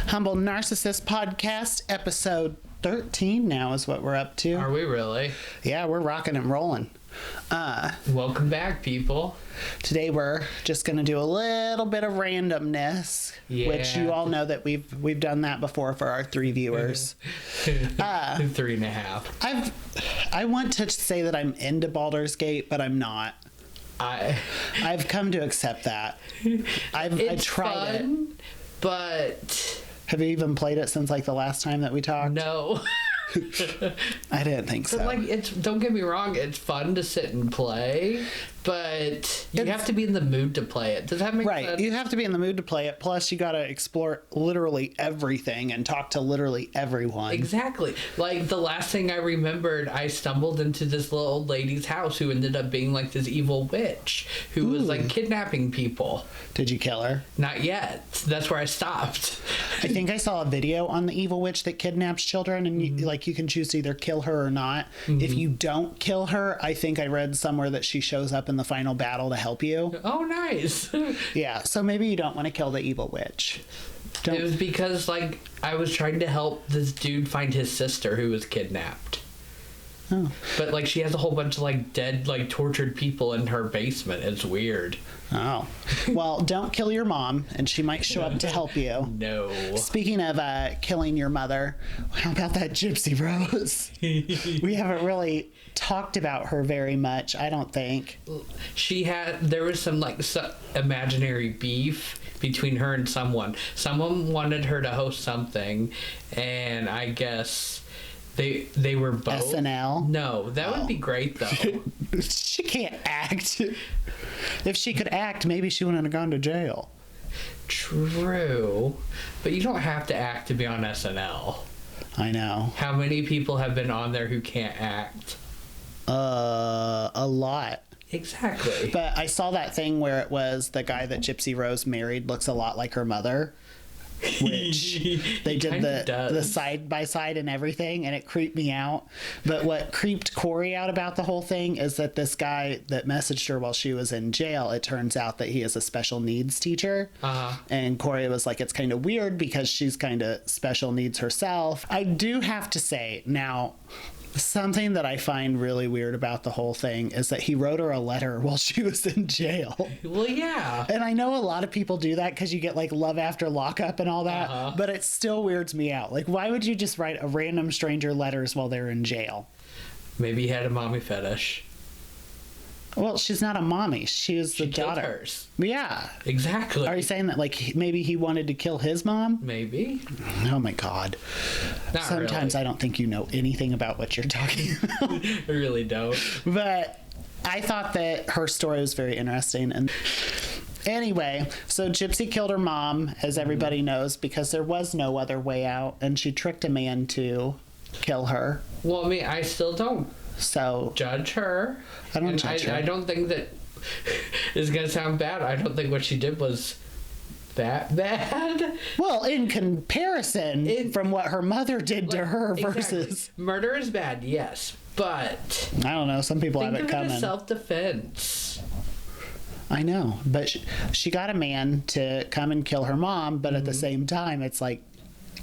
Humble Narcissist Podcast, episode 13 now is what we're up to. Are we really? Yeah, we're rocking and rolling. Welcome back, people. Today we're just going to do a little bit of randomness, which you all know that we've done that before for our 3 viewers. 3.5. I want to say that I'm into Baldur's Gate, but I'm not. I've come to accept that. I tried fun, it. But have you even played it since like the last time that we talked? No. I didn't think so. Don't get me wrong, it's fun to sit and play, but you have to be in the mood to play it. Does that make sense? Right. You have to be in the mood to play it. Plus, you got to explore literally everything and talk to literally everyone. Exactly. Like the last thing I remembered, I stumbled into this little old lady's house who ended up being like this evil witch who was like kidnapping people. Did you kill her? Not yet. That's where I stopped. I think I saw a video on the evil witch that kidnaps children, and you can choose to either kill her or not. If you don't kill her, I think I read somewhere that she shows up in the final battle to help you. Oh, nice. Yeah, so maybe you don't want to kill the evil witch. It was because, I was trying to help this dude find his sister who was kidnapped. Oh. But, she has a whole bunch of, dead, tortured people in her basement. It's weird. Oh. Well, don't kill your mom, and she might show up to help you. No. Speaking of was your mother, how about that gypsyrose? We haven't really talked about her very much, I don't think. There was some imaginary beef between her and someone. Someone wanted her to host something, and I guess they were both. SNL? No, that would be great though. She can't act. If she could act, maybe she wouldn't have gone to jail. True, but you don't have to act to be on SNL. I know. How many people have been on there who can't act? A lot. Exactly. But I saw that thing where it was the guy that gypsyrose married looks a lot like her mother, which they did the side by side and everything, and it creeped me out. But what creeped Corey out about the whole thing is that this guy that messaged her while she was in jail, it turns out that he is a special needs teacher. And Corey was like, it's kind of weird because she's kind of special needs herself. I do have to say now, something that I find really weird about the whole thing is that he wrote her a letter while she was in jail. Well, yeah. And I know a lot of people do that because you get love after lockup and all that, but it still weirds me out. Why would you just write a random stranger letters while they're in jail? Maybe he had a mommy fetish. Well, she's not a mommy. She was the daughter. Hers. Yeah. Exactly. Are you saying that maybe he wanted to kill his mom? Maybe. Oh my God. Sometimes really. I don't think you know anything about what you're talking about. I really don't. But I thought that her story was very interesting. And anyway, so Gypsy killed her mom, as everybody knows, because there was no other way out, and she tricked a man to kill her. Well, I still don't judge her. I don't judge her. I don't think that it's going to sound bad. I don't think what she did was that bad. Well, in comparison from what her mother did to her versus... Exactly. Murder is bad, yes, but... I don't know. Some people have it coming. Think of it as self-defense. I know, but she got a man to come and kill her mom, but at the same time, it's like,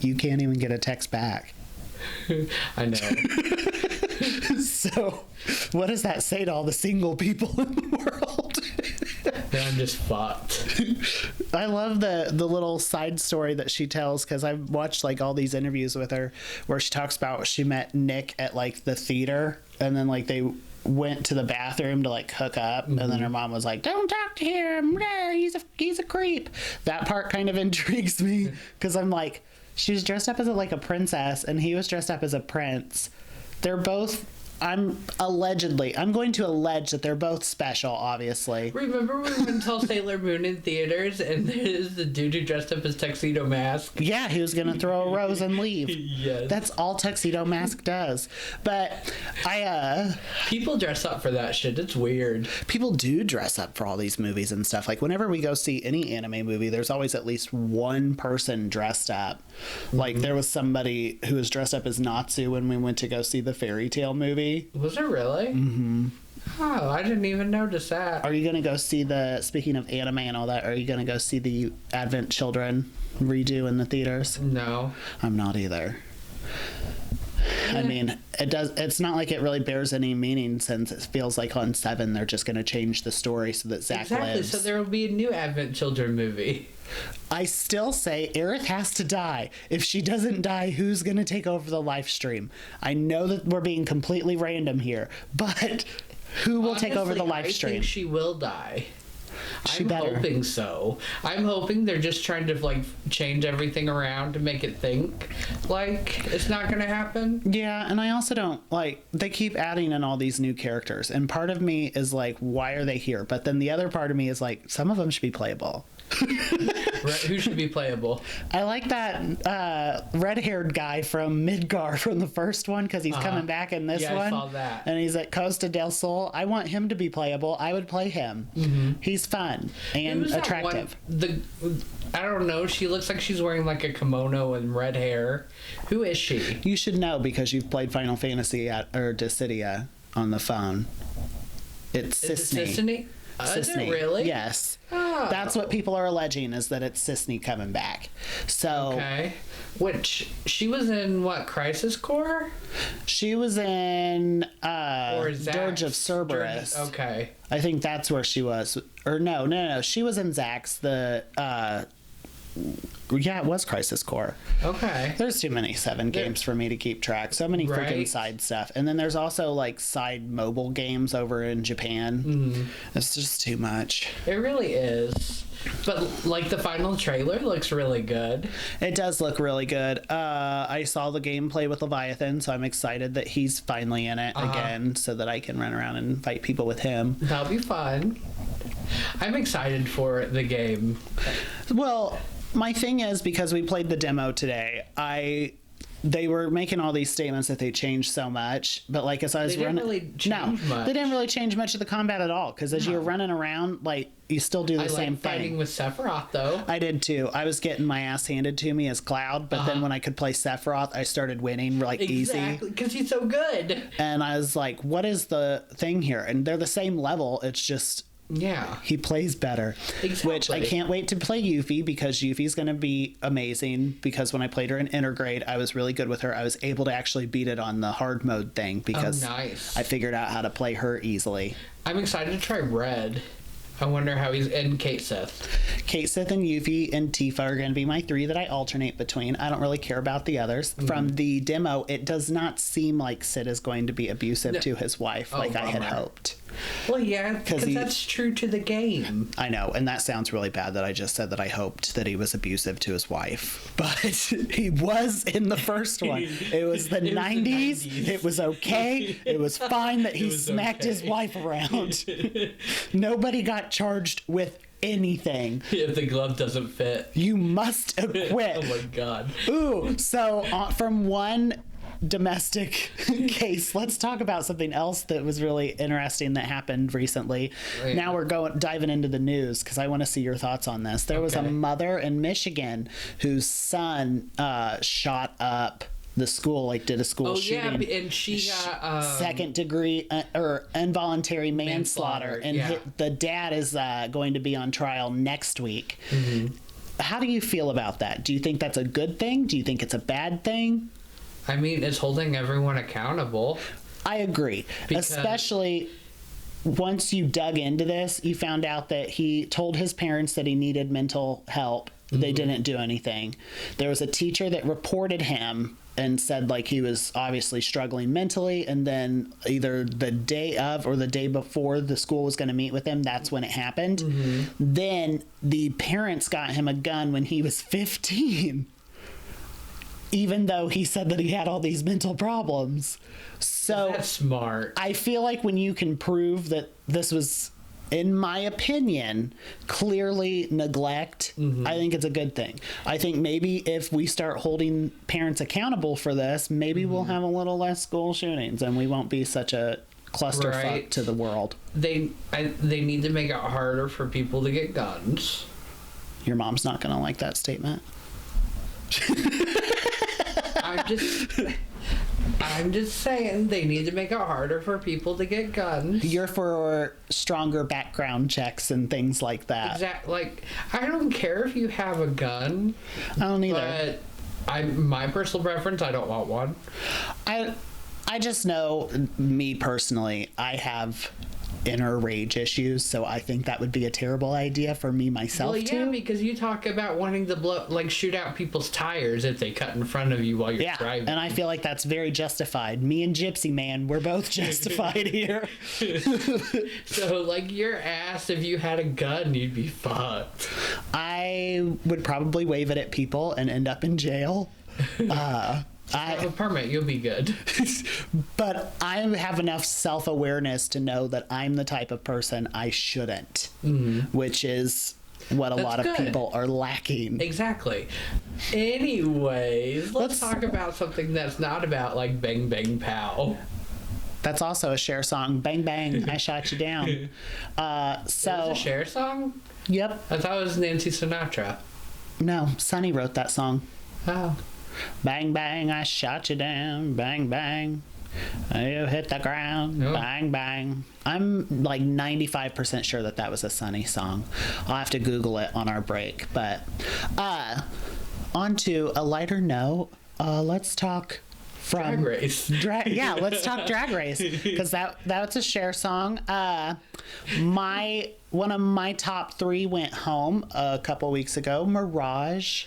you can't even get a text back. I know. So, what does that say to all the single people in the world? I'm just fucked. I love the little side story that she tells, because I've watched all these interviews with her where she talks about she met Nick at the theater, and then they went to the bathroom to hook up, and then her mom was like, don't talk to him, he's a creep. That part kind of intrigues me, because I'm like, she was dressed up as a princess, and he was dressed up as a prince. They're both... I'm going to allege that they're both special, obviously. Remember when we went to Sailormoon in theaters and there's the dude who dressed up as Tuxedo Mask? Yeah, he was going to throw a rose and leave. Yes. That's all Tuxedo Mask does. But people dress up for that shit. It's weird. People do dress up for all these movies and stuff. Whenever we go see any anime movie, there's always at least one person dressed up. There was somebody who was dressed up as Natsu when we went to go see the Fairytale movie. Was it really? Mm-hmm. Oh, I didn't even notice that. Are you going to go see speaking of anime and all that, are you going to go see the Advent Children redo in the theaters? No. I'm not either. I mean, it's not like it really bears any meaning, since it feels like on 7 they're just going to change the story so that Zach lives. So there will be a new Advent Children movie. I still say Aerith has to die. If she doesn't die, who's going to take over the live stream? I know that we're being completely random here, but who will take over the live stream? I think she will die. I'm hoping so. I'm hoping they're just trying to like change everything around to make it think like it's not going to happen. Yeah, and I also don't like, they keep adding in all these new characters, and part of me is like, why are they here? But then the other part of me is like, some of them should be playable. Who should be playable? I like that red-haired guy from Midgar from the first one, because he's coming back in this one. I saw that. And he's at Costa del Sol. I want him to be playable. I would play him. Mm-hmm. He's fun and attractive. I don't know. She looks like she's wearing like a kimono and red hair. Who is she? You should know because you've played Final Fantasy or Dissidia on the phone. It's Sisney. Is it really? Yes. Oh. That's what people are alleging, is that it's Sisney coming back. So okay. Which she was in what, Crisis Core? She was in Dirge of Cerberus. Okay. I think that's where she was. Or no. She was in Zax's yeah, it was Crisis Core. Okay. There's too many 7 games for me to keep track. So many freaking side stuff. And then there's also like side mobile games over in Japan. Mm-hmm. It's just too much. It really is. But like the final trailer looks really good. It does look really good. I saw the gameplay with Leviathan, so I'm excited that he's finally in it again, so that I can run around and fight people with him. That'll be fun. I'm excited for the game. Well, my thing is, because we played the demo today, they were making all these statements that they changed so much, but like as I was running, they didn't really change much of the combat at all, because as you're running around, like you still do the same thing. Fighting with Sephiroth though. I did too. I was getting my ass handed to me as Cloud, but then when I could play Sephiroth, I started winning easy. Exactly, because he's so good. And I was like, what is the thing here? And they're the same level. It's just. Yeah. He plays better. Exactly. Which I can't wait to play Yuffie, because Yuffie's going to be amazing, because when I played her in Intergrade, I was really good with her. I was able to actually beat it on the hard mode thing, because I figured out how to play her easily. I'm excited to try Red. I wonder how he's in Kate Sith. Kate Sith and Yuffie and Tifa are going to be my 3 that I alternate between. I don't really care about the others. Mm-hmm. From the demo, it does not seem like Sid is going to be abusive to his wife I had hoped. Well, yeah, because that's true to the game. I know, and that sounds really bad that I just said that I hoped that he was abusive to his wife. But he was in the first one. It was the 90s. It was okay. It was fine that he smacked his wife around. Nobody got charged with anything. If the glove doesn't fit, you must acquit. Oh my god. Ooh, so from one domestic case, let's talk about something else that was really interesting that happened recently. Right. Now we're diving into the news, because I want to see your thoughts on this. There was a mother in Michigan whose son shot up the school, did a school shooting. Yeah, and she got second degree or involuntary manslaughter, and the dad is going to be on trial next week. Mm-hmm. How do you feel about that? Do you think that's a good thing? Do you think it's a bad thing? I mean, it's holding everyone accountable. I agree. Especially once you dug into this, you found out that he told his parents that he needed mental help. Mm-hmm. They didn't do anything. There was a teacher that reported him and said he was obviously struggling mentally, and then either the day of or the day before the school was going to meet with him, that's when it happened. Mm-hmm. Then the parents got him a gun when he was 15. Even though he said that he had all these mental problems. So that's smart. I feel like when you can prove that this was, in my opinion, clearly neglect, I think it's a good thing. I think maybe if we start holding parents accountable for this, maybe we'll have a little less school shootings and we won't be such a clusterfuck to the world. They need to make it harder for people to get guns. Your mom's not going to like that statement. I'm just saying they need to make it harder for people to get guns. You're for stronger background checks and things like that. Exactly. Like, I don't care if you have a gun. I don't either. But my personal preference, I don't want one. I just know, me personally, I have inner rage issues, so I think that would be a terrible idea for me myself too. Because you talk about wanting to shoot out people's tires if they cut in front of you while you're driving. And I feel like that's very justified. Me and Gypsy Man, we're both justified here. So, like, your ass, if you had a gun, you'd be fucked. I would probably wave it at people and end up in jail. I have a permit, you'll be good. But I have enough self-awareness to know that I'm the type of person I shouldn't, which is what a lot of people are lacking. Exactly. Anyways, let's talk about something that's not about, like, bang, bang, pow. That's also a Cher song. Bang, bang, I shot you down. Is it a Cher song? Yep. I thought it was Nancy Sinatra. No, Sonny wrote that song. Oh. Bang, bang, I shot you down. Bang, bang, you hit the ground. Oh. Bang, bang. I'm like 95% sure that was a Sonny song. I'll have to Google it on our break. But on to a lighter note, let's talk from Drag Race. Let's talk Drag Race, because that's a Cher song. One of my top 3 went home a couple weeks ago. Mirage.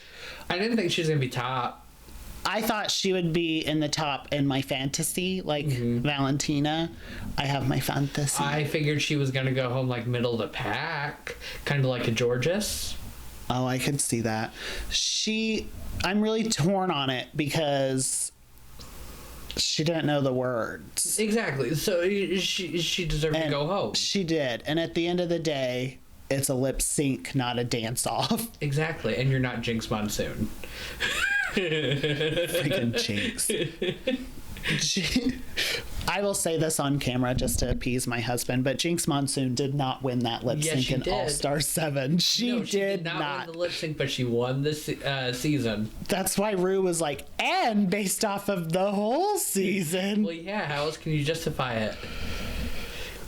I didn't think she was gonna be top. I thought she would be in the top in my fantasy, like Valentina. I have my fantasy. I figured she was gonna go home like middle of the pack, kind of like a Georges. Oh, I could see that. I'm really torn on it because she didn't know the words. Exactly. So she deserved to go home. She did. And at the end of the day, it's a lip sync, not a dance off. Exactly. And you're not Jinx Monsoon. Freaking Jinx. I will say this on camera just to appease my husband, but Jinx Monsoon did not win that lip sync in All-Star 7. She did not win the lip sync, but she won the season. That's why Rue was like, and based off of the whole season. Well, yeah, how else can you justify it?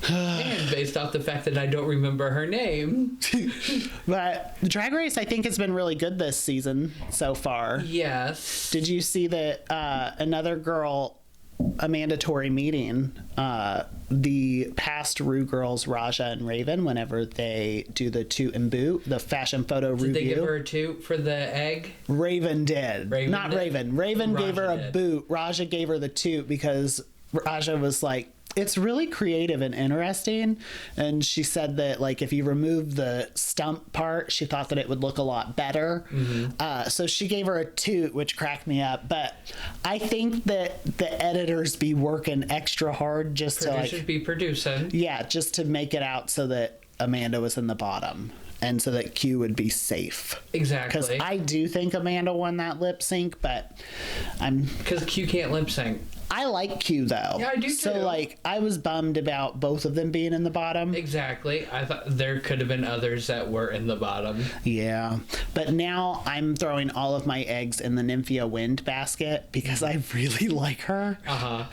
And based off the fact that I don't remember her name. But Drag Race, I think, has been really good this season so far. Yes. Did you see that another girl, a mandatory meeting, the past Rue girls, Raja and Raven, whenever they do the toot and boot, the fashion photo review. Did they give her a toot for the egg? Raven did. Not Raven. Raven gave her a boot. Raja gave her the toot because Raja was like, it's really creative and interesting, and she said that, like, if you remove the stump part, she thought that it would look a lot better. So she gave her a toot, which cracked me up. But I think that the editors be working extra hard just Producers be producing. Yeah, just to make it out so that Amanda was in the bottom and so that Q would be safe. Exactly. Because I do think Amanda won that lip sync, but because Q can't lip sync. I like Q though. Yeah, I do too. So, like, I was bummed about both of them being in the bottom. Exactly. I thought there could have been others that were in the bottom. Yeah. But now I'm throwing all of my eggs in the Nymphia Wind basket because I really like her.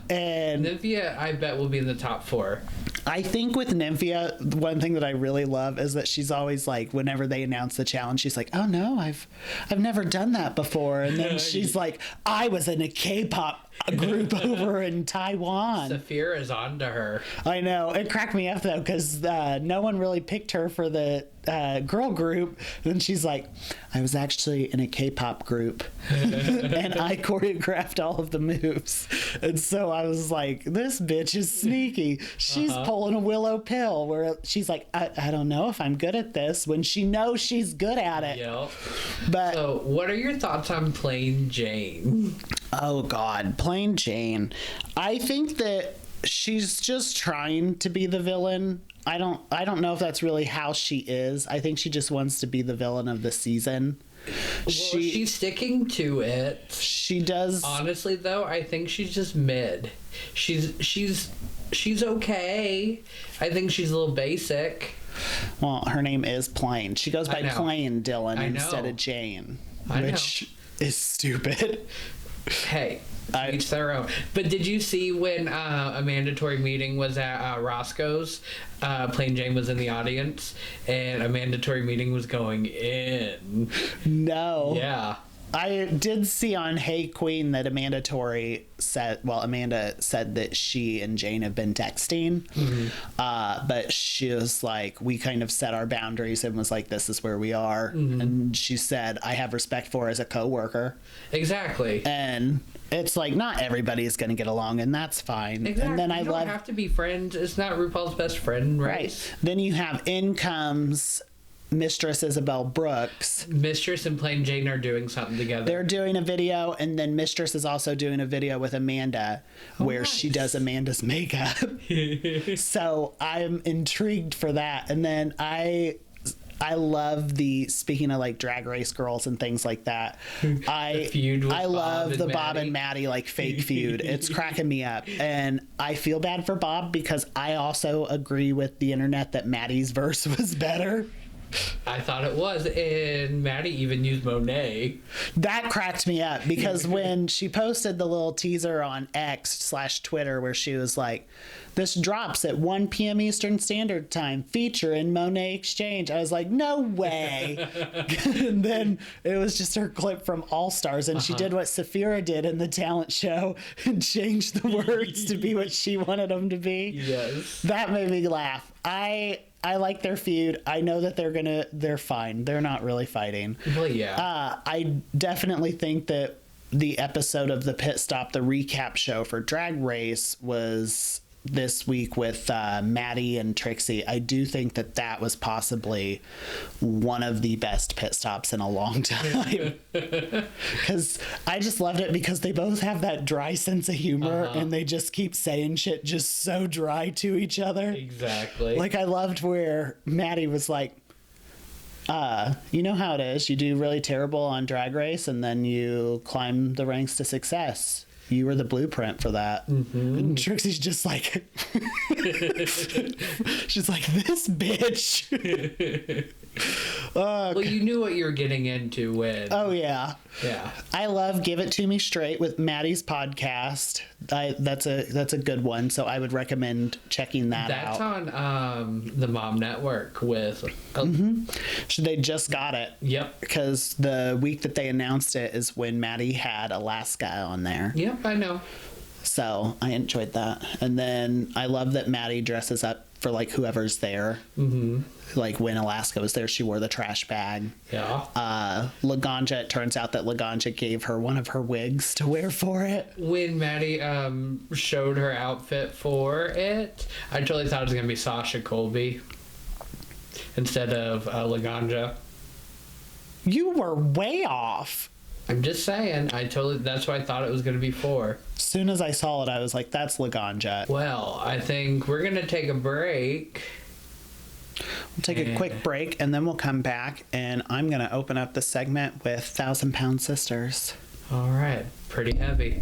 And Nymphia, I bet, will be in the top 4. I think with Nymphia, one thing that I really love is that she's always like, whenever they announce the challenge, she's like, oh no, I've never done that before. And then she's like, I was in a K-pop group over in Taiwan. Saphira is on to her. I know. It cracked me up though, because no one really picked her for the girl group. Then she's like, I was actually in a K-pop group and I choreographed all of the moves. And so I was like, this bitch is sneaky. She's pulling a Willow Pill where she's like, I don't know if I'm good at this, when she knows she's good at it. Yep. But so what are your thoughts on Plain Jane? Oh God, Plain Jane. I think that she's just trying to be the villain. I don't know if that's really how she is. I think she just wants to be the villain of the season. Well, she's sticking to it. She does. Honestly, though, I think she's just mid. She's okay. I think she's a little basic. Well, her name is Plain. She goes by Plain Dillon instead of Jane, which is stupid. Hey, each their own. But did you see when a mandatory meeting was at Roscoe's? Plain Jane was in the audience, and a mandatory meeting was going in. No. Yeah. I did see on Hey Queen that Amanda said that she and Jane have been texting, but she was like, we kind of set our boundaries and was like, this is where we are. And she said, I have respect for her as a coworker. Exactly. And it's like, not everybody's going to get along, and that's fine. Exactly. And then you don't have to be friends. It's not RuPaul's best friend, right? Then you have Income's Mistress Isabel Brooks. Mistress and Plain Jane are doing something together. They're doing a video, and then Mistress is also doing a video with Amanda where she does Amanda's makeup. So I'm intrigued for that. And then I love speaking of like Drag Race girls and things like that. I love the Bob and Maddie like fake feud. It's cracking me up. And I feel bad for Bob because I also agree with the internet that Maddie's verse was better. I thought it was, and Maddie even used Monet. That cracked me up because when she posted the little teaser on X/Twitter where she was like, this drops at 1 p.m. Eastern Standard Time, featuring Monet Exchange. I was like, no way. And then it was just her clip from All Stars, and she did what Saphira did in the talent show and changed the words to be what she wanted them to be. Yes. That made me laugh. I like their feud. I know that they're fine. They're not really fighting. Well, yeah. I definitely think that the episode of the Pit Stop, the recap show for Drag Race, was this week with Maddie and Trixie. I do think that was possibly one of the best pit stops in a long time. Because I just loved it because they both have that dry sense of humor and they just keep saying shit just so dry to each other. Exactly. Like I loved where Maddie was like, you know how it is. You do really terrible on Drag Race and then you climb the ranks to success. You were the blueprint for that. And Trixie's just like, she's like, this bitch. Well, you knew what you were getting into when. Oh, yeah. Yeah. I love Give It To Me Straight with Maddie's podcast. That's a good one, so I would recommend checking that out. That's on the Mom Network with... So they just got it. Yep. Because the week that they announced it is when Maddie had Alaska on there. Yep, I know. So I enjoyed that. And then I love that Maddie dresses up for like whoever's there. Like when Alaska was there, she wore the trash bag. Yeah. Laganja, it turns out that Laganja gave her one of her wigs to wear for it. When Maddie showed her outfit for it, I totally thought it was going to be Sasha Colby instead of Laganja. You were way off. I'm just saying, that's what I thought it was going to be for. As soon as I saw it, I was like, that's Laganja. Well, I think we're going to take a break. We'll take a quick break, and then we'll come back, and I'm going to open up the segment with 1,000-Pound Sisters. All right. Pretty heavy.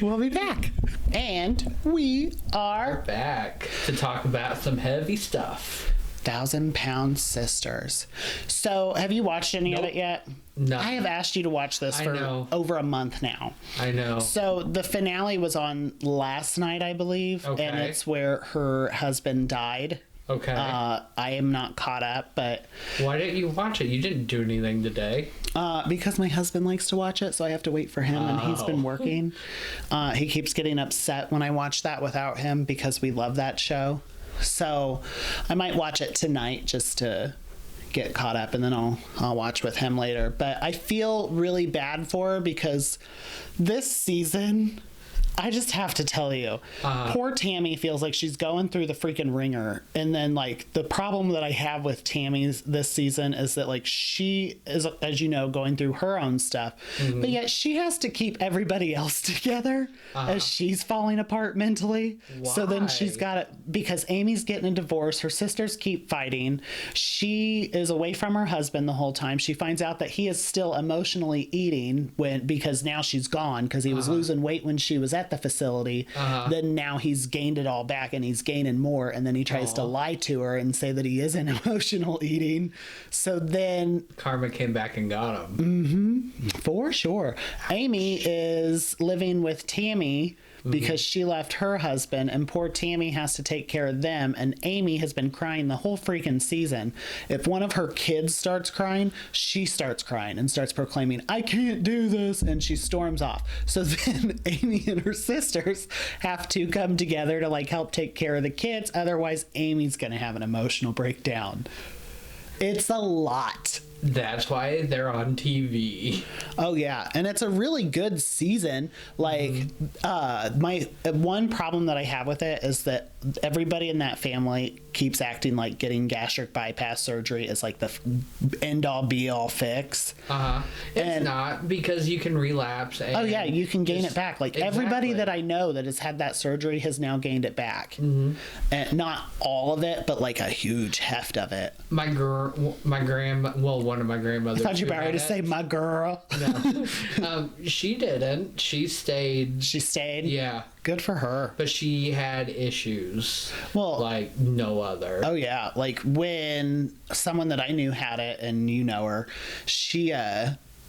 We'll be back. And we're back to talk about some heavy stuff. 1,000-Pound Sisters. So, have you watched any of it yet? No. I have asked you to watch this for over a month now. I know. So, the finale was on last night, I believe. Okay. And it's where her husband died. Okay. I am not caught up, but... Why didn't you watch it? You didn't do anything today. Because my husband likes to watch it, so I have to wait for him, and he's been working. He keeps getting upset when I watch that without him because we love that show. So I might watch it tonight just to get caught up, and then I'll watch with him later. But I feel really bad for her because this season, I just have to tell you, poor Tammy feels like she's going through the freaking ringer. And then, like, the problem that I have with Tammy's this season is that, like, she is, as you know, going through her own stuff. But yet she has to keep everybody else together as she's falling apart mentally. Why? So then she's got it because Amy's getting a divorce. Her sisters keep fighting. She is away from her husband the whole time. She finds out that he is still emotionally eating because now she's gone because he was losing weight when she was at at the facility. Then now he's gained it all back and he's gaining more. And then he tries to lie to her and say that he isn't emotional eating. So then karma came back and got him. For sure. Amy is living with Tammy because she left her husband, and poor Tammy has to take care of them, and Amy has been crying the whole freaking season. If one of her kids starts crying, she starts crying and starts proclaiming, I can't do this, and she storms off. So then Amy and her sisters have to come together to like help take care of the kids, otherwise Amy's gonna have an emotional breakdown. It's a lot. That's why they're on TV. Oh yeah, and it's a really good season. Like, my one problem that I have with it is that everybody in that family keeps acting like getting gastric bypass surgery is like the end all be all fix. It's not, because you can relapse. And oh yeah, you can gain it back. Like everybody that I know that has had that surgery has now gained it back, and not all of it, but like a huge heft of it. My grandma, well, one of my grandmothers. I thought you were about to say my girl. No, she didn't. She stayed. She stayed. Yeah. Good for her. But she had issues. Well, like no other. Oh yeah, like when someone that I knew had it, and you know her, she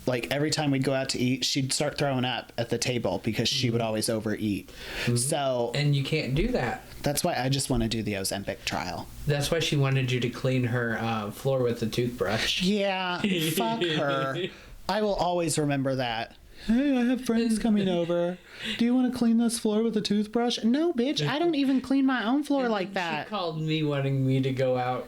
like every time we'd go out to eat, she'd start throwing up at the table because she would always overeat. So, and you can't do that. That's why I just want to do the Ozempic trial. That's why she wanted you to clean her floor with a toothbrush. Yeah, fuck her. I will always remember that. Hey, I have friends coming over. Do you want to clean this floor with a toothbrush? No, bitch. I don't even clean my own floor like that. She called me wanting me to go out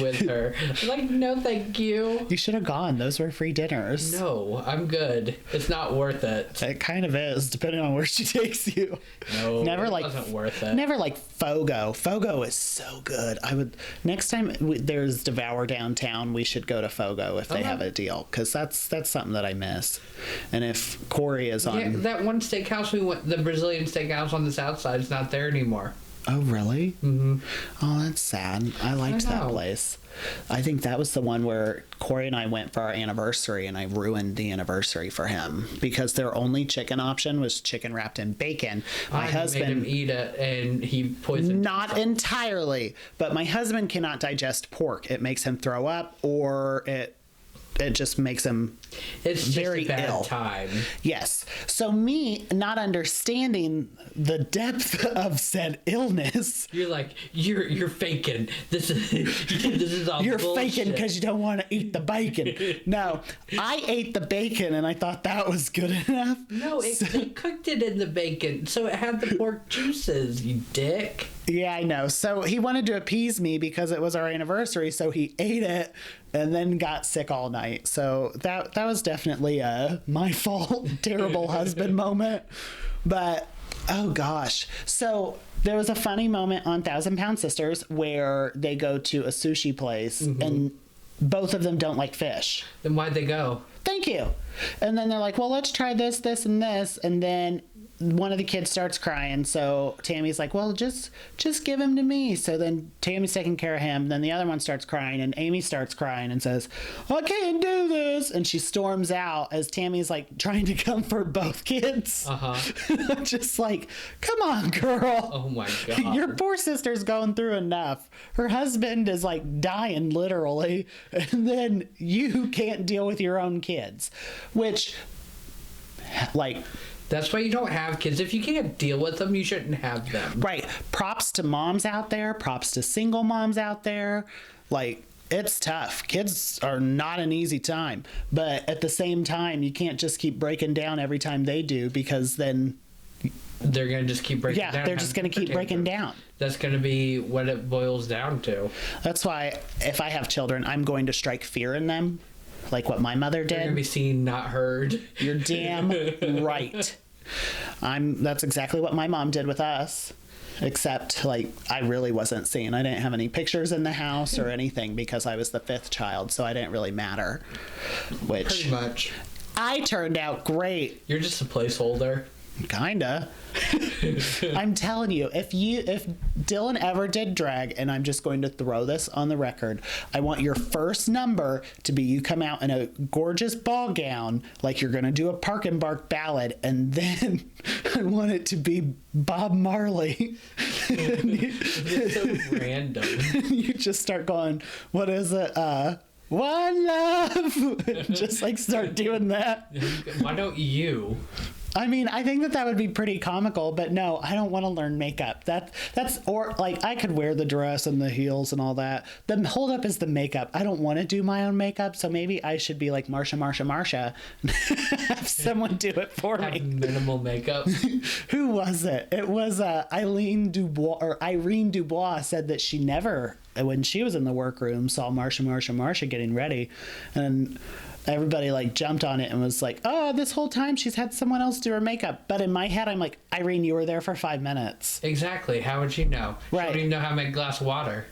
with her. I'm like, no, thank you. You should have gone. Those were free dinners. No, I'm good. It's not worth it. It kind of is, depending on where she takes you. No, never it like wasn't worth it. Never like Fogo. Fogo is so good. I would next time there's Devour downtown, we should go to Fogo if they have a deal, because that's something that I miss. And if Corey is on, that one steakhouse we went, the Brazilian steakhouse on the south side, is not there anymore. Oh, really? Oh, that's sad. I liked that place. I think that was the one where Corey and I went for our anniversary, and I ruined the anniversary for him because their only chicken option was chicken wrapped in bacon. My husband made him eat it, and he poisoned Not himself. Entirely, but my husband cannot digest pork. It makes him throw up, or it just makes him very just a bad ill. Time. Yes. So me not understanding the depth of said illness. You're like, you're faking. This is all You're bullshit. faking because you don't want to eat the bacon. No, I ate the bacon and I thought that was good enough. No, they cooked it in the bacon, so it had the pork juices, you dick. Yeah, I know. So he wanted to appease me because it was our anniversary, so he ate it and then got sick all night. So that was definitely my fault, terrible husband moment. But oh gosh. So there was a funny moment on 1,000 Pound Sisters where they go to a sushi place and both of them don't like fish. Then why'd they go? Thank you. And then they're like, well, let's try this, this, and this. And then one of the kids starts crying, so Tammy's like, well, just give him to me. So then Tammy's taking care of him. Then the other one starts crying, and Amy starts crying and says, I can't do this. And she storms out as Tammy's like trying to comfort both kids. I'm just like, come on, girl. Oh my God. Your poor sister's going through enough. Her husband is like dying literally, and then you can't deal with your own kids, which like, that's why you don't have kids. If you can't deal with them, you shouldn't have them. Right. Props to moms out there. Props to single moms out there. Like, it's tough. Kids are not an easy time. But at the same time, you can't just keep breaking down every time they do, because then they're going to just keep breaking down. Yeah, they're just going to keep breaking down. That's going to be what it boils down to. That's why if I have children, I'm going to strike fear in them. Like what my mother did. They're going to be seen, not heard. You're damn right. That's exactly what my mom did with us. Except, like, I really wasn't seen. I didn't have any pictures in the house or anything because I was the 5th child, so I didn't really matter. Which, pretty much. I turned out great. You're just a placeholder. Kinda. I'm telling you, if Dillon ever did drag, and I'm just going to throw this on the record, I want your first number to be you come out in a gorgeous ball gown, like you're gonna do a Park and Bark ballad, and then I want it to be Bob Marley. It's so random. You just start going, what is it? One love. Just like start doing that. Why don't you? I mean, I think that would be pretty comical, but no, I don't want to learn makeup. That's or like I could wear the dress and the heels and all that. The holdup is the makeup. I don't want to do my own makeup, so maybe I should be like Marsha, have someone do it for me. Minimal makeup. Who was it? It was Irene Dubois said that she never, when she was in the workroom, saw Marsha getting ready, and everybody like jumped on it and was like, oh, this whole time she's had someone else do her makeup. But in my head, I'm like, Irene, you were there for 5 minutes. Exactly. How would you know? Right. She don't even know how to make a glass of water.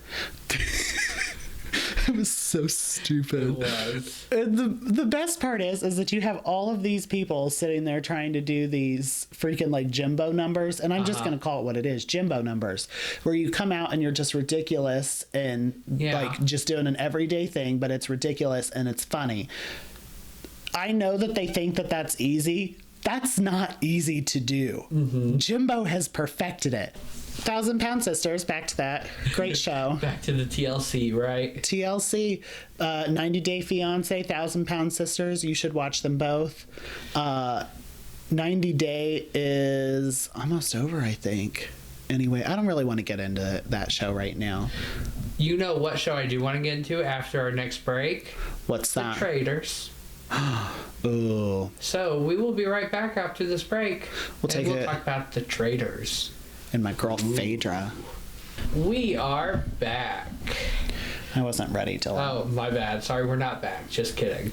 It was so stupid. It was. And the best part is that you have all of these people sitting there trying to do these freaking like Jimbo numbers, and I'm just going to call it what it is, Jimbo numbers, where you come out and you're just ridiculous and like just doing an everyday thing, but it's ridiculous and it's funny. I know that they think that that's easy. That's not easy to do. Mm-hmm. Jimbo has perfected it. 1,000 Pound Sisters, back to that. Great show. Back to the TLC, right? TLC, 90 Day Fiance, 1,000 Pound Sisters. You should watch them both. 90 Day is almost over, I think. Anyway, I don't really want to get into that show right now. You know what show I do want to get into after our next break? What's that? The Traitors. Ooh. So we will be right back after this break. We'll talk about the Traitors. And my girl Phaedra. We are back. I wasn't ready till. Oh, my bad. Sorry, we're not back. Just kidding.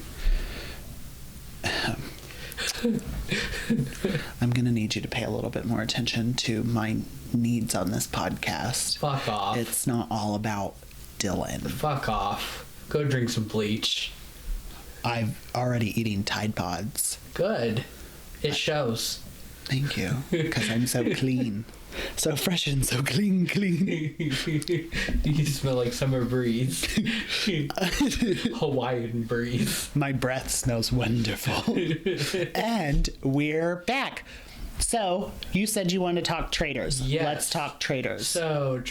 I'm gonna need you to pay a little bit more attention to my needs on this podcast. Fuck off. It's not all about Dillon. Fuck off. Go drink some bleach. I'm already eating Tide Pods. Good. It shows. Thank you. Because I'm so clean. So fresh and so clean. You smell like summer breeze. Hawaiian breeze. My breath smells wonderful. And we're back. So, you said you wanted to talk Traitors. Yes. Let's talk Traitors. So,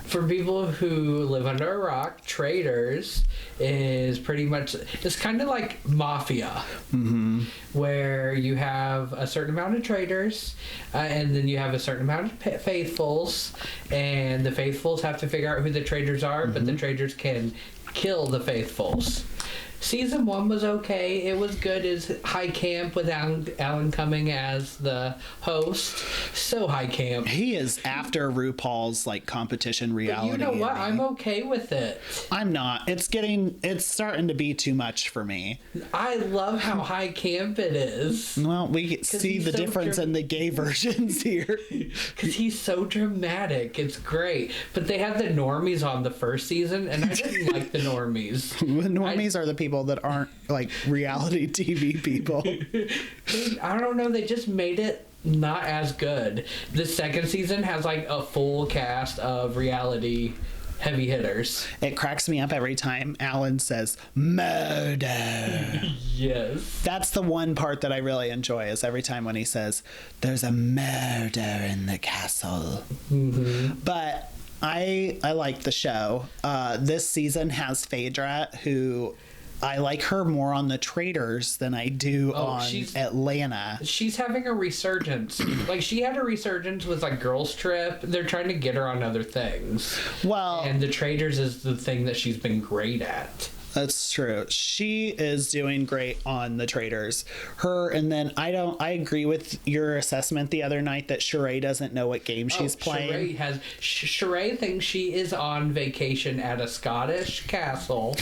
for people who live under a rock, Traitors is pretty much, it's kind of like Mafia, where you have a certain amount of traitors, and then you have a certain amount of faithfuls, and the faithfuls have to figure out who the traitors are, but the traitors can kill the faithfuls. Season 1 was okay. It was good as high camp with Alan Cumming as the host. So high camp. He is after RuPaul's like competition reality. But you know what? I'm okay with it. I'm not. It's starting to be too much for me. I love how high camp it is. Well, we see the difference in the gay versions here. Because he's so dramatic. It's great. But they had the normies on the first season, and I didn't like the normies. The normies are the people that aren't like reality TV people. I don't know, they just made it not as good. The second season has like a full cast of reality heavy hitters. It cracks me up every time Alan says murder. Yes. That's the one part that I really enjoy, is every time when he says there's a murder in the castle. But I like the show. This season has Phaedra, who I like her more on the Traitors than I do on Atlanta. She's having a resurgence. Like, she had a resurgence with, like, Girls Trip. They're trying to get her on other things. Well... And the Traitors is the thing that she's been great at. That's true. She is doing great on the Traitors. And then I agree with your assessment the other night that Sheree doesn't know what game she's playing. Sheree thinks she is on vacation at a Scottish castle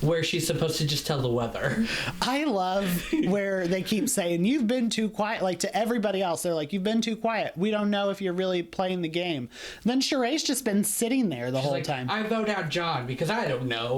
where she's supposed to just tell the weather. I love where they keep saying, you've been too quiet. Like, to everybody else, they're like, you've been too quiet. We don't know if you're really playing the game. Then Sheree's just been sitting there the whole time. I vote out John because I don't know.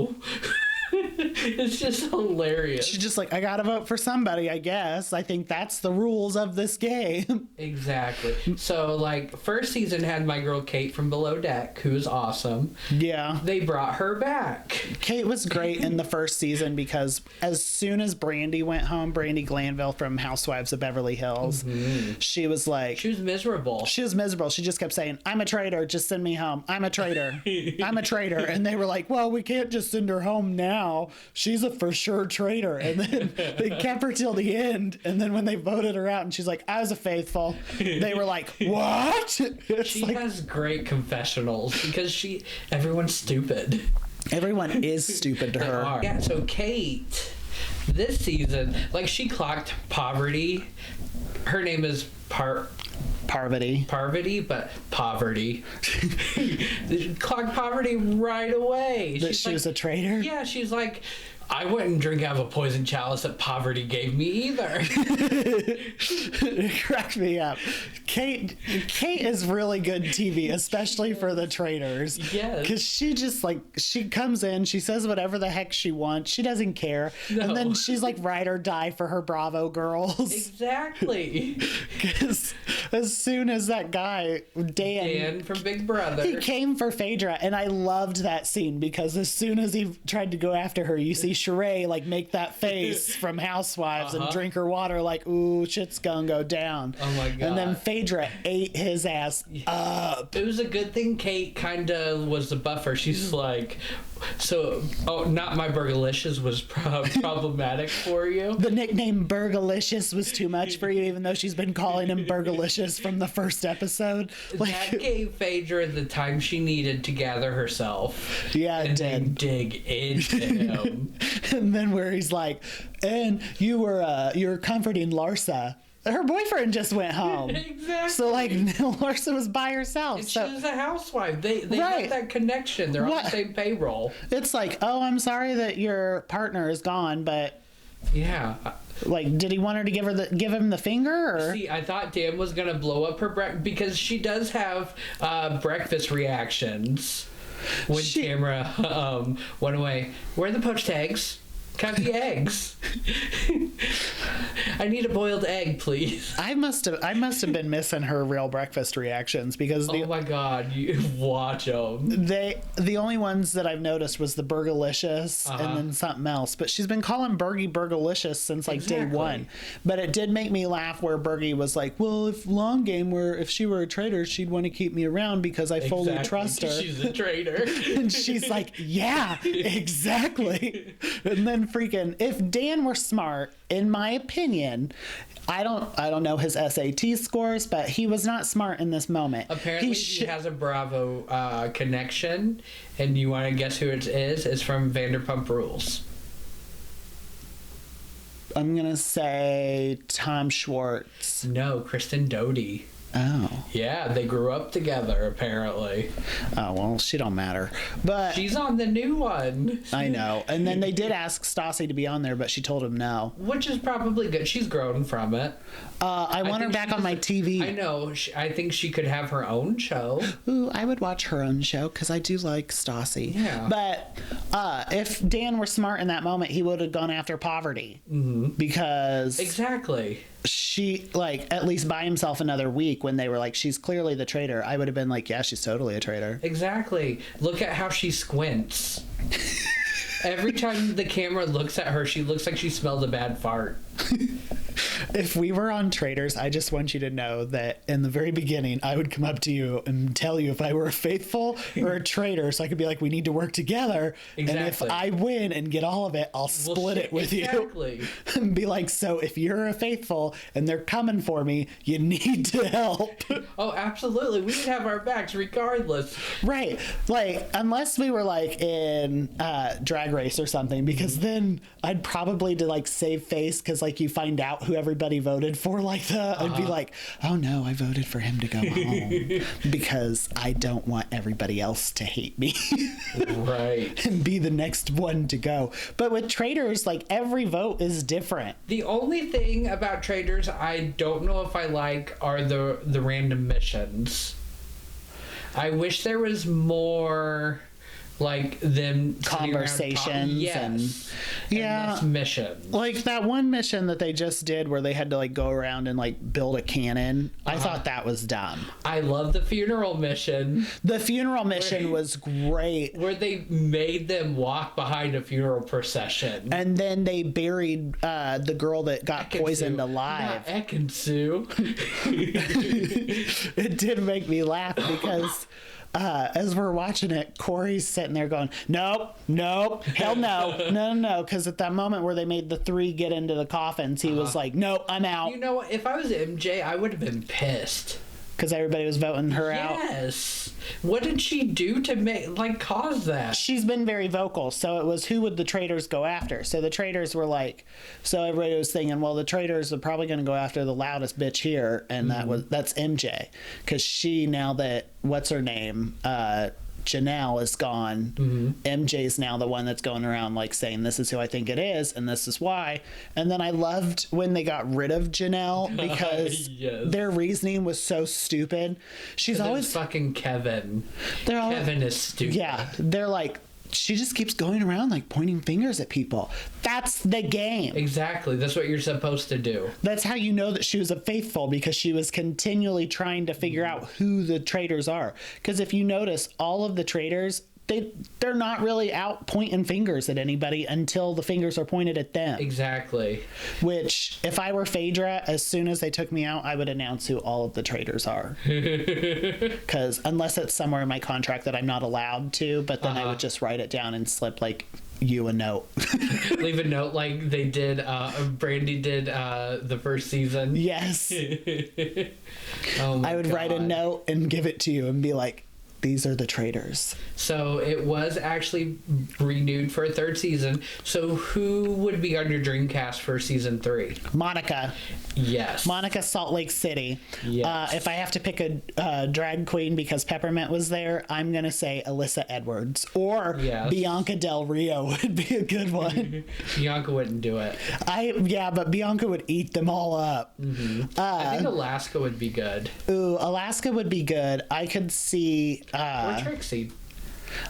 It's just hilarious. She's just like, I gotta vote for somebody, I guess. I think that's the rules of this game. Exactly. So, like, first season had my girl Kate from Below Deck, who was awesome. Yeah. They brought her back. Kate was great in the first season because as soon as Brandy went home, Brandy Glanville from Housewives of Beverly Hills, she was like... She was miserable. She was miserable. She just kept saying, I'm a traitor, just send me home. I'm a traitor. I'm a traitor. And they were like, well, we can't just send her home now. She's a for sure traitor. And then they kept her till the end. And then when they voted her out and she's like, I was a faithful, they were like, what? She has great confessionals because everyone's stupid. Everyone is stupid to her. Yeah, so Kate, this season, like, she clocked poverty. Her name is Parvati, but poverty. Clocked poverty right away. That she was a traitor? Yeah, she's like, I wouldn't drink out of a poison chalice that poverty gave me either. It cracked me up. Kate is really good TV, especially for the traitors. Yes. Because she just, like, she comes in, she says whatever the heck she wants. She doesn't care. No. And then she's like ride or die for her Bravo girls. Exactly. Because as soon as that guy, Dan from Big Brother, he came for Phaedra, and I loved that scene because as soon as he tried to go after her, you see Sheree like make that face from Housewives and drink her water like, ooh, shit's gonna go down. Oh my god. And then Phaedra ate his ass up. It was a good thing Kate kind of was the buffer. She's like, not my Burgalicious was problematic for you. The nickname Burgalicious was too much for you, even though she's been calling him Burgalicious from the first episode. That gave Phaedra the time she needed to gather herself. Yeah, it did. And dig into him. And then where he's like, and you were comforting Larsa. Her boyfriend just went home. Exactly. So, like, Larsa was by herself. And so she was a housewife. They got that connection. They're on the same payroll. It's like, oh, I'm sorry that your partner is gone, but... Yeah. Like, did he want her to give him the finger? Or? See, I thought Dan was going to blow up her breakfast because she does have breakfast reactions. When Tamara went away. Where are the poached eggs? Cut the eggs. I need a boiled egg, please. I must have been missing her real breakfast reactions because oh my god, you watch them. The only ones that I've noticed was the Burgalicious and then something else. But she's been calling Bergie Burgalicious since like day one. But it did make me laugh where Bergie was like, "Well, if she were a traitor, she'd want to keep me around because I fully trust her." She's a traitor. And she's like, "Yeah, exactly." And then freaking, if Dan were smart, in my opinion, I don't know his SAT scores, but he was not smart in this moment. Apparently he has a Bravo connection, and you want to guess who it is? It's from Vanderpump Rules. I'm gonna say Tom Schwartz. No, Kristen Doty. Oh. Yeah, they grew up together, apparently. Oh, well, she don't matter. But she's on the new one. I know. And then they did ask Stassi to be on there, but she told him no. Which is probably good. She's grown from it. I want her back on my TV. I know. I think she could have her own show. Ooh, I would watch her own show because I do like Stassi. Yeah. But if Dan were smart in that moment, he would have gone after Poverty. Mm-hmm. Because... Exactly. She, like, at least buy himself another week when they were like, she's clearly the traitor. I would have been like, yeah, she's totally a traitor. Exactly. Look at how she squints. Every time the camera looks at her, she looks like she smelled a bad fart. If we were on Traitors, I just want you to know that in the very beginning, I would come up to you and tell you if I were a faithful or a traitor, so I could be like, we need to work together. Exactly. And if I win and get all of it, I'll split it with you. And be like, so if you're a faithful and they're coming for me, you need to help. Oh, absolutely. We would have our backs regardless. Right. Like, unless we were like in Drag Race or something, because then I'd probably to like save face because like you find out who everybody voted for like that. I'd be like, oh no, I voted for him to go home because I don't want everybody else to hate me. Right. And be the next one to go. But with Traitors, like every vote is different. The only thing about Traitors I don't know if I like are the random missions. I wish there was more like them conversations and this mission, like that one mission that they just did where they had to like go around and like build a cannon. I thought that was dumb. I love the funeral mission. The funeral mission was great, where they made them walk behind a funeral procession, and then they buried the girl that got poisoned alive. Not Ekin-Su. It did make me laugh because as we're watching it, Corey's sitting there going, nope, hell no. Because at that moment where they made the 3 get into the coffins, he was like, nope, I'm out. You know what? If I was MJ, I would have been pissed. Because everybody was voting her out? Yes. What did she do to cause that? She's been very vocal. So it was, who would the traitors go after? So the traitors were like, so everybody was thinking, well, the traitors are probably going to go after the loudest bitch here. And that's MJ. Because she, now that, what's her name? Janelle is gone. MJ's now the one that's going around like saying, this is who I think it is and this is why. And then I loved when they got rid of Janelle because their reasoning was so stupid. She's always fucking Kevin. Kevin is stupid. Yeah, they're like, she just keeps going around like pointing fingers at people. That's the game. Exactly. That's what you're supposed to do. That's how you know that she was a faithful, because she was continually trying to figure out who the traitors are. Because if you notice, all of the traitors, they're not really out pointing fingers at anybody until the fingers are pointed at them. Exactly. Which, if I were Phaedra, as soon as they took me out, I would announce who all of the traitors are. Because unless it's somewhere in my contract that I'm not allowed to, but then I would just write it down and slip like you a note. Leave a note like they did, Brandy did the first season. Yes. I would write a note and give it to you and be like, these are the traitors. So it was actually renewed for a 3rd season. So who would be on your dream cast for season 3? Monica. Yes. Monica, Salt Lake City. Yes. If I have to pick a drag queen because Peppermint was there, I'm going to say Alyssa Edwards. Or Bianca Del Rio would be a good one. Bianca wouldn't do it. But Bianca would eat them all up. I think Alaska would be good. Ooh, Alaska would be good. I could see... or Trixie.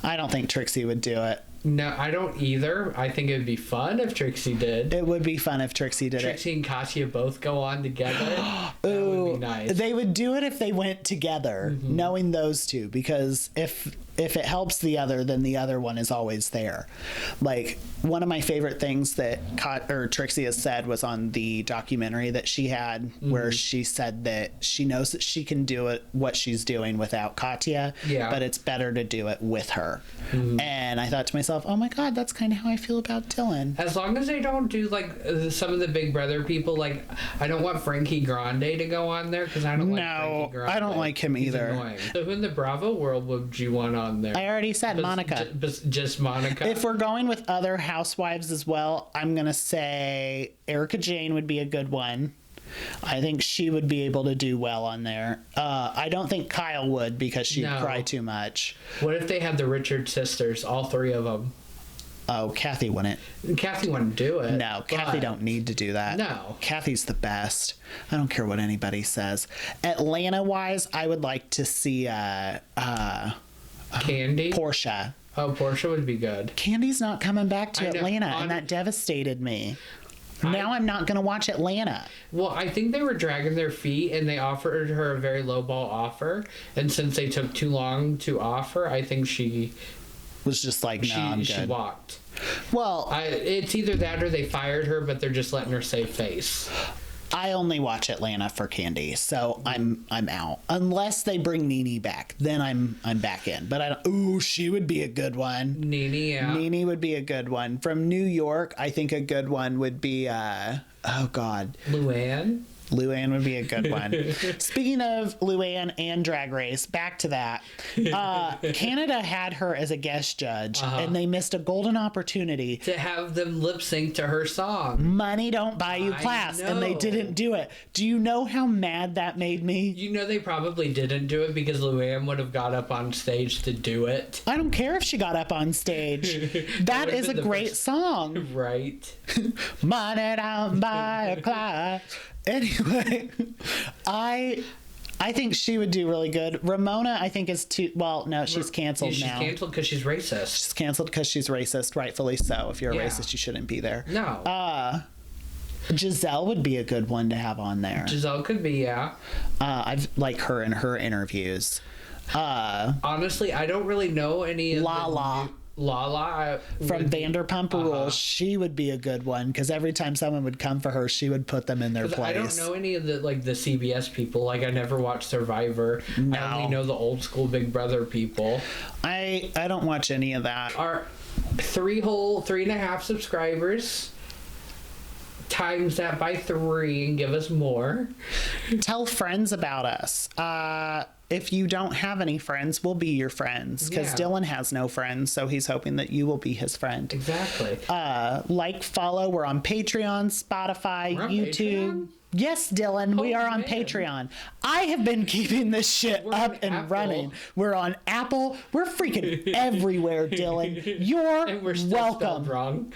I don't think Trixie would do it. No, I don't either. I think it would be fun if Trixie did. It would be fun if Trixie did Trixie and Katya both go on together. That Ooh, would be nice. They would do it if they went together, knowing those two, because if it helps the other, then the other one is always there. Like, one of my favorite things that Trixie has said was on the documentary that she had, where she said that she knows that she can do it, what she's doing without Katya, but it's better to do it with her. And I thought to myself, oh my God, that's kind of how I feel about Dillon. As long as they don't do like some of the Big Brother people, like I don't want Frankie Grande to go on there because I don't like Frankie Grande. I don't like him either. Annoying. So who in the Bravo world would you want on there? I already said Monica. Just Monica. If we're going with other housewives as well, I'm going to say Erica Jane would be a good one. I think she would be able to do well on there. I don't think Kyle would, because she'd cry too much. What if they had the Richard sisters, all 3 of them? Oh, Kathy wouldn't. Kathy wouldn't do it. No, Kathy don't need to do that. No. Kathy's the best. I don't care what anybody says. Atlanta-wise, I would like to see Candy? Portia. Oh, Portia would be good. Candy's not coming back to Atlanta, and that devastated me. Now I'm not going to watch Atlanta. Well, I think they were dragging their feet, and they offered her a very lowball offer. And since they took too long to offer, I think she was just like, no, I'm good. She walked. Well, it's either that or they fired her, but they're just letting her save face. I only watch Atlanta for Candy, so I'm out. Unless they bring Nene back, then I'm back in. But I don't. Ooh, she would be a good one. Nene, yeah. Nene would be a good one. From New York, I think a good one would be oh God, Luann. Luann would be a good one. Speaking of Luann and Drag Race, back to that. Canada had her as a guest judge, and they missed a golden opportunity to have them lip sync to her song. Money don't buy you class, and they didn't do it. Do you know how mad that made me? You know they probably didn't do it because Luann would have got up on stage to do it. I don't care if she got up on stage. That is a great song. Right. Money don't buy a class. Anyway, I I think she would do really good. Ramona, I think, is too... Well, no, she's canceled now. She's canceled because she's racist. She's canceled because she's racist, rightfully so. If you're a racist, you shouldn't be there. No. Giselle would be a good one to have on there. Giselle could be, yeah. I've like her in her interviews. Honestly, I don't really know any of Lala. Lala from Vanderpump Rules, she would be a good one because every time someone would come for her, she would put them in their place. I don't know any of the the CBS people. Like I never watched Survivor. No. I only know the old school Big Brother people. I don't watch any of that. Our 3.5 subscribers. Times that by 3 and give us more. Tell friends about us. If you don't have any friends, we'll be your friends because Dillon has no friends, so he's hoping that you will be his friend. Exactly. Like, follow. We're on Patreon, Spotify, YouTube. Patreon? Yes, Dillon, we are on Patreon. I have been keeping this shit up and running. We're on Apple. We're freaking everywhere, Dillon. You're and we're still welcome. Wrong.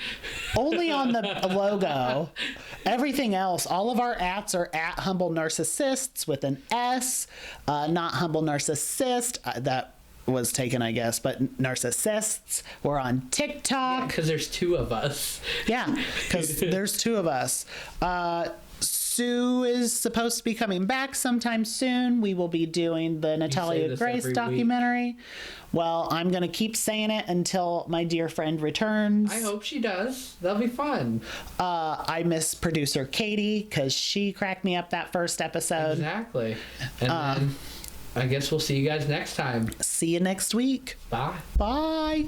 Only on the logo. Everything else, all of our ats are at Humble Narcissists with an S, not Humble Narcissist. That was taken, I guess, but Narcissists. We're on TikTok. Because there's 2 of us. Yeah, because there's 2 of us. Sue is supposed to be coming back sometime soon. We will be doing the Natalia Grace documentary. Well, I'm going to keep saying it until my dear friend returns. I hope she does. That'll be fun. I miss producer Katie because she cracked me up that first episode. Exactly. And then I guess we'll see you guys next time. See you next week. Bye. Bye.